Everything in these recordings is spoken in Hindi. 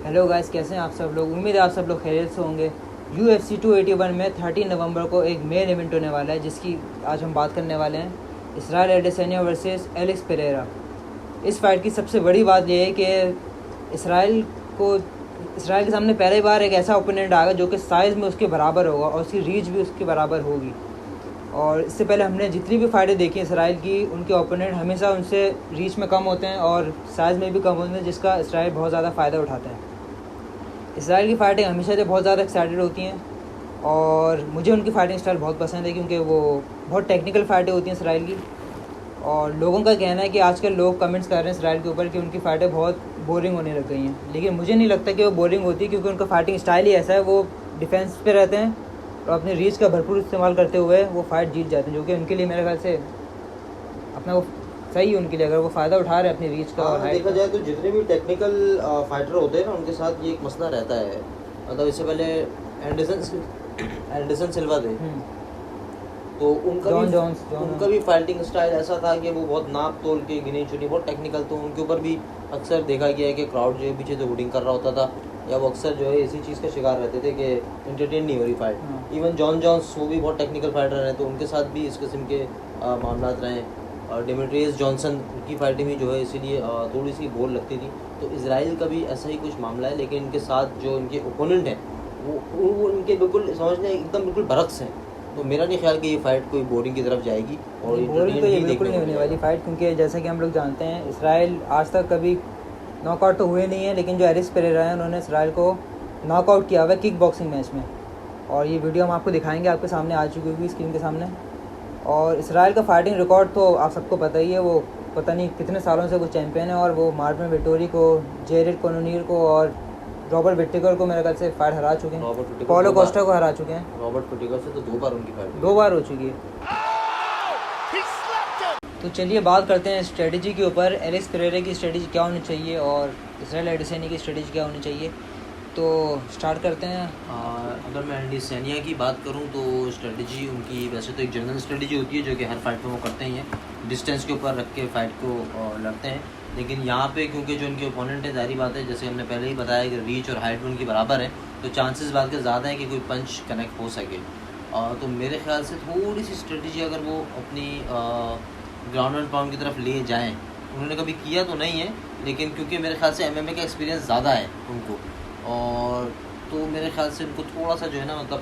हेलो गाइस, कैसे हैं आप सब लोग। उम्मीद है आप सब लोग खैरियत से होंगे। UFC 281 में 13 नवंबर को एक मेन इवेंट होने वाला है, जिसकी आज हम बात करने वाले हैं। Israel Adesanya versus Alex Pereira. इस फाइट की सबसे बड़ी बात यह है कि इसराइल के सामने पहली बार एक ऐसा ओपोनेंट आएगा जो कि साइज़ में उसके बराबर होगा और उसकी रीच भी उसके बराबर होगी। और इससे पहले हमने जितनी भी फाइटें देखी इसराइल की, उनके ओपोनेंट हमेशा उनसे रीच में कम होते हैं और साइज़ में भी कम होते हैं, जिसका इसराइल बहुत ज़्यादा फ़ायदा उठाता है। इसराइल की फ़ाइटिंग हमेशा से बहुत ज़्यादा एक्साइटेड होती हैं और मुझे उनकी फ़ाइटिंग स्टाइल बहुत पसंद है, क्योंकि वो बहुत टेक्निकल फ़ाइटें होती हैं इसराइल की। और लोगों का कहना है कि आजकल लोग कमेंट्स कर रहे हैं इसराइल के ऊपर कि उनकी फ़ाइटें बहुत बोरिंग होने लग गई हैं, लेकिन मुझे नहीं लगता कि वो बोरिंग होती, क्योंकि उनका फ़ाइटिंग स्टाइल ही ऐसा है। वो डिफेंस पे रहते हैं और अपने रीच का भरपूर इस्तेमाल करते हुए वो फ़ाइट जीत जाते हैं, जो कि उनके लिए मेरे ख्याल से अपना वो सही है उनके लिए, अगर वो फ़ायदा उठा रहे हैं अपनी रीच का। और देखा जाए तो जितने भी टेक्निकल फाइटर होते हैं ना, उनके साथ ये एक मसला रहता है। मतलब इससे पहले एंडरसन सिल्वा थे, तो उनका भी फाइटिंग स्टाइल ऐसा था कि वो बहुत नाप तोल के गिने चुनी, बहुत टेक्निकल। तो उनके ऊपर भी अक्सर देखा गया है कि क्राउड जो है पीछे से हुडिंग कर रहा होता था, या वो अक्सर जो है इसी चीज़ का शिकार रहते थे कि इंटरटेन नहीं हो रही फाइट। इवन जॉन जॉन्स, वो भी बहुत टेक्निकल फाइटर हैं, तो उनके साथ भी इस किस्म के मामला रहे। और डिमिट्रियस जॉनसन की फाइटिंग भी जो है इसीलिए थोड़ी सी बोर लगती थी। तो इजराइल का भी ऐसा ही कुछ मामला है, लेकिन इनके साथ जो इनके ओपोनेंट हैं वो इनके बिल्कुल समझने एकदम बिल्कुल बरक्स हैं। तो मेरा नहीं ख्याल कि ये फाइट कोई बोरिंग की तरफ जाएगी, और बोरिंग तो ये बिल्कुल नहीं होने वाली फाइट, क्योंकि जैसा कि हम लोग जानते हैं इसराइल आज तक कभी नॉकआउट तो हुए नहीं है, लेकिन जो एलेक्स पेरेरा है उन्होंने इसराइल को नॉकआउट किया हुआ है किक बॉक्सिंग मैच में। और ये वीडियो हम आपको दिखाएंगे, आपके सामने आ चुकी होगी स्क्रीन के सामने। और इसराइल का फाइटिंग रिकॉर्ड तो आप सबको पता ही है, वो पता नहीं कितने सालों से वो चैंपियन है, और वो मार्विन विटोरी को, जेरेड कोनोनीर को और रॉबर्ट विटेकर को मेरे ख्याल से फाइट हरा चुके हैं। पॉलो कोस्टा को हरा चुके हैं। रॉबर्ट विटेकर से तो 2 बार उनकी फाइट 2 बार हो चुकी है। तो चलिए बात करते हैं स्ट्रेटजी के ऊपर। एलेक्स पेरेरा की स्ट्रेटजी क्या होनी चाहिए और इसराइल एडेसेनिया की स्ट्रेटजी क्या होनी चाहिए। तो स्टार्ट करते हैं। अगर मैं एडेसेनिया की बात करूं तो स्ट्रेटजी उनकी वैसे तो एक जनरल स्ट्रेटजी होती है, जो कि हर फाइट में वो करते ही हैं, डिस्टेंस के ऊपर रख के फाइट को लड़ते हैं। लेकिन यहाँ पे क्योंकि जो उनके ओपोनेंट है, जारी बात है, जैसे हमने पहले ही बताया कि रीच और हाइट उनकी बराबर है, तो चांसेस बात के ज़्यादा है कि कोई पंच कनेक्ट हो सके। तो मेरे ख्याल से थोड़ी सी स्ट्रेटजी अगर वो अपनी ग्राउंड एंड पाउंड की तरफ ले जाएं, उन्होंने कभी किया तो नहीं है, लेकिन क्योंकि मेरे ख्याल से MMA का एक्सपीरियंस ज़्यादा है उनको, और तो मेरे ख्याल से उनको थोड़ा सा जो है ना, मतलब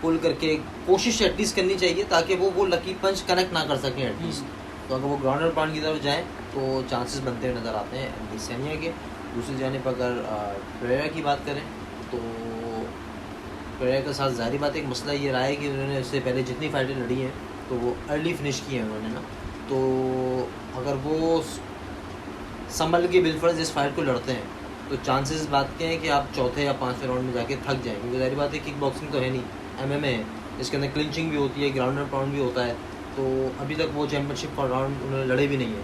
पुल करके कोशिश एटलीस्ट करनी चाहिए, ताकि वो लकी पंच कनेक्ट ना कर सकें एटलीस्ट। तो अगर वो ग्राउंड एंड पाउंड की तरफ जाएँ तो चांसेस बनते हुए नज़र आते हैं एडेसेनिया के। दूसरी जाने पर अगर पेरेरा की बात करें तो पेरेरा के साथ ज़ाहिर बात एक मसला ये रहा है कि उन्होंने इससे पहले जितनी फाइटें लड़ी हैं तो वो अर्ली फिनिश की है उन्होंने ना। तो अगर वो संभल के बिलफर्ज इस फाइट को लड़ते हैं तो चांसेस बात के हैं कि आप चौथे या 5वें राउंड में जाके थक जाएं, क्योंकि ज़ाहिर बात है किक बॉक्सिंग तो है नहीं, MMA है, इसके अंदर क्लिंचिंग भी होती है, ग्राउंड एंड पाउंड भी होता है। तो अभी तक वो चैम्पियनशिप का राउंड उन्होंने लड़े भी नहीं है,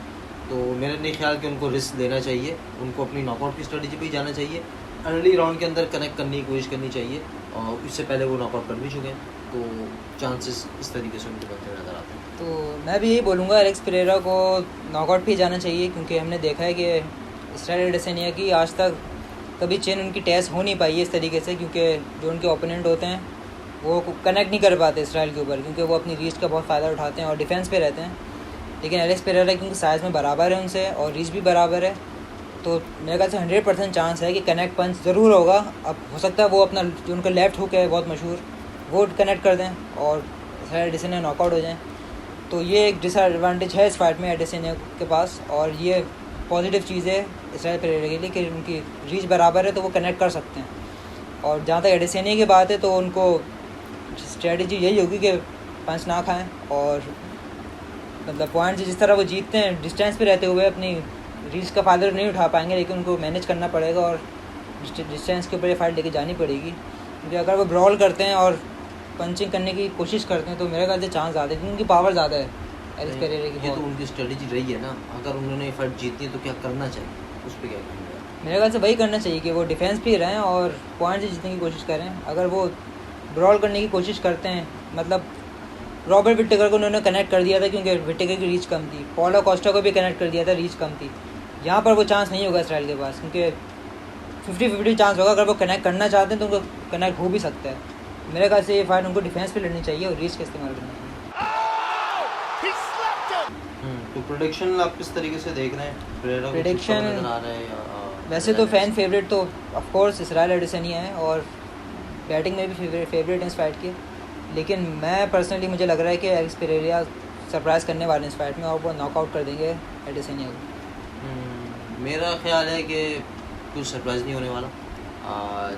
तो मेरा नहीं ख्याल कि उनको रिस्क लेना चाहिए, उनको अपनी नॉकआउट की स्ट्रेटजी पे ही जाना चाहिए, अर्ली राउंड के अंदर कनेक्ट करने की कोशिश करनी चाहिए, और इससे पहले वो नॉकआउट कर भी चुके हैं, तो चांसेस इस तरीके से उनके बनते नज़र आते हैं। तो मैं भी यही बोलूँगा, एलेक्स पेरेरा को नॉकआउट पे ही जाना चाहिए, क्योंकि हमने देखा है कि इसराइल एडेसेनिया की आज तक कभी चेन उनकी टेस्ट हो नहीं पाई है इस तरीके से, क्योंकि जो उनके ओपोनेंट होते हैं वो कनेक्ट नहीं कर पाते इसराइल के ऊपर, क्योंकि वो अपनी रीच का बहुत फ़ायदा उठाते हैं और डिफेंस पे रहते हैं। लेकिन एलेक्स पेरेरा क्योंकि साइज़ में बराबर है उनसे और रीच भी बराबर है, तो मेरे ख्याल से 100% चांस है कि कनेक्ट पंच ज़रूर होगा। अब हो सकता है वो अपना जो उनका लेफ़्ट हुक है बहुत मशहूर, वो कनेक्ट कर दें और इसराइल एडेसेनिया नॉकआउट हो जाएँ। तो ये एक डिसएडवांटेज है इस फाइट में एडेसेनिया के पास, और ये पॉजिटिव चीज़ है इसराइल पेरेरा के लिए कि उनकी रीच बराबर है, तो वो कनेक्ट कर सकते हैं। और जहाँ तक एडेसेनिया की बात है, तो उनको स्ट्रेटजी यही होगी कि पंच ना खाएं, और मतलब पॉइंट जिस तरह वो जीतते हैं डिस्टेंस पे रहते हुए अपनी रीच का फ़ायदा नहीं उठा पाएंगे, लेकिन उनको मैनेज करना पड़ेगा और डिस्टेंस के ऊपर ये फाइट लेके जानी पड़ेगी। क्योंकि अगर वो ब्रॉल करते हैं और पंचिंग करने की कोशिश करते हैं तो मेरे ख्याल से चांस ज़्यादा है, क्योंकि उनकी पावर ज़्यादा है एलेक्स पेरेरा की। ये तो उनकी स्ट्रेटजी रही है ना, अगर उन्होंने फाइट जीतनी है तो क्या करना चाहिए, उस पर क्या करेंगे? मेरे ख्याल से वही करना चाहिए कि वो डिफेंस भी रहें और पॉइंट से जीतने की कोशिश करें। अगर वो ब्रॉल करने की कोशिश करते हैं, मतलब रॉबर्ट विटेकर को उन्होंने कनेक्ट कर दिया था क्योंकि विटेकर की रीच कम थी, पॉलो कोस्टा को भी कनेक्ट कर दिया था, रीच कम थी। यहाँ पर वो चांस नहीं होगा इसराइल के पास, क्योंकि 50-50 चांस होगा। अगर वो कनेक्ट करना चाहते हैं तो उनको कनेक्ट हो भी सकता है। मेरे ख्याल से ये फाइट उनको डिफेंस पे लड़नी चाहिए और रीच का इस्तेमाल करना चाहिए। तो प्रोडिक्शन आप किस तरीके से देख रहे हैं? पेरेरा को Prediction- चिपका नजर आ रहा है या वैसे तो फ़ैन फेवरेट तो ऑफ कोर्स इसराइल एडेसनिया है और बैटिंग में भी फेवरेट हैं इस फाइट के, लेकिन मैं पर्सनली मुझे लग रहा है कि एलेक्स पेरेरा सरप्राइज़ करने वाले हैं इस फाइट में और वो नॉकआउट कर देंगे एडेसनिया को। मेरा ख्याल है कि कुछ सरप्राइज़ नहीं होने वाला।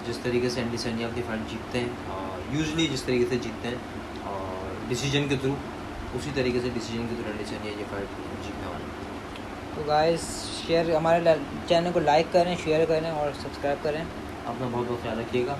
जिस तरीके से एडेसनिया अपनी फाइट जीतते हैं, यूजली जिस तरीके से जीतते हैं और डिसीजन के थ्रू, उसी तरीके से डिसीजन के थ्रू एडेसनिया ये फाइट जीतने वाला है। तो गाइस शेयर हमारे चैनल को लाइक करें, शेयर करें और सब्सक्राइब करें। अपना बहुत बहुत ख्याल रखिएगा।